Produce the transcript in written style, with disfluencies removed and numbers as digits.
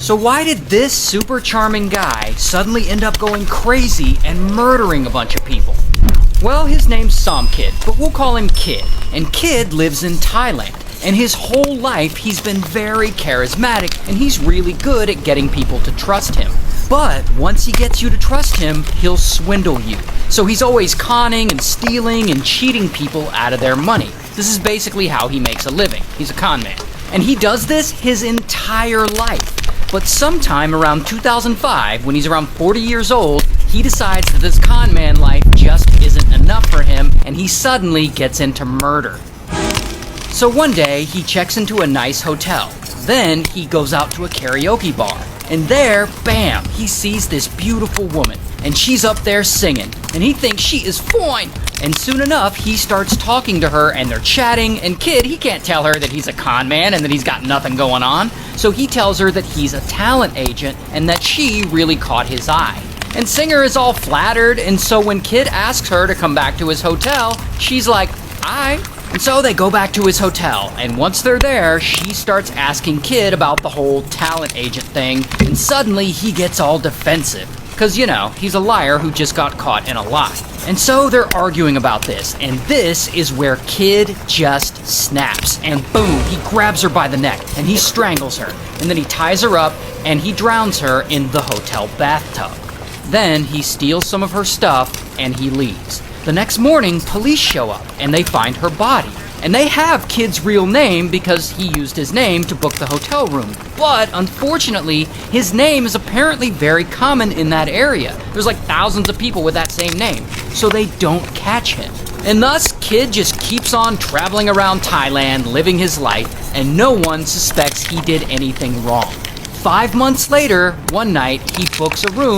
So why did this super charming guy suddenly end up going crazy and murdering a bunch of people? Well, his name's Somkid, but we'll call him Kid. And Kid lives in Thailand. And his whole life he's been very charismatic and he's really good at getting people to trust him. But once he gets you to trust him, he'll swindle you. So he's always conning and stealing and cheating people out of their money. This is basically how he makes a living. He's a con man. And he does this his entire life. But sometime around 2005, when he's around 40 years old, he decides that this con man life just isn't enough for him, and he suddenly gets into murder. So one day, he checks into a nice hotel. Then he goes out to a karaoke bar. And there, bam, he sees this beautiful woman. And she's up there singing. And he thinks she is fine. And soon enough, he starts talking to her and they're chatting. And Kid, he can't tell her that he's a con man and that he's got nothing going on. So he tells her that he's a talent agent and that she really caught his eye. And Singer is all flattered. And so when Kid asks her to come back to his hotel, she's like, "Aye." And so they go back to his hotel, and once they're there, she starts asking Kid about the whole talent agent thing, and suddenly he gets all defensive. Cause you know, he's a liar who just got caught in a lie. And so they're arguing about this, and this is where Kid just snaps. And boom, he grabs her by the neck, and he strangles her. And then he ties her up, and he drowns her in the hotel bathtub. Then he steals some of her stuff, and he leaves. The next morning, police show up, and they find her body. And they have Kid's real name because he used his name to book the hotel room. But unfortunately, his name is apparently very common in that area. There's like thousands of people with that same name, so they don't catch him. And thus, Kid just keeps on traveling around Thailand, living his life, and no one suspects he did anything wrong. 5 months later, one night, he books a room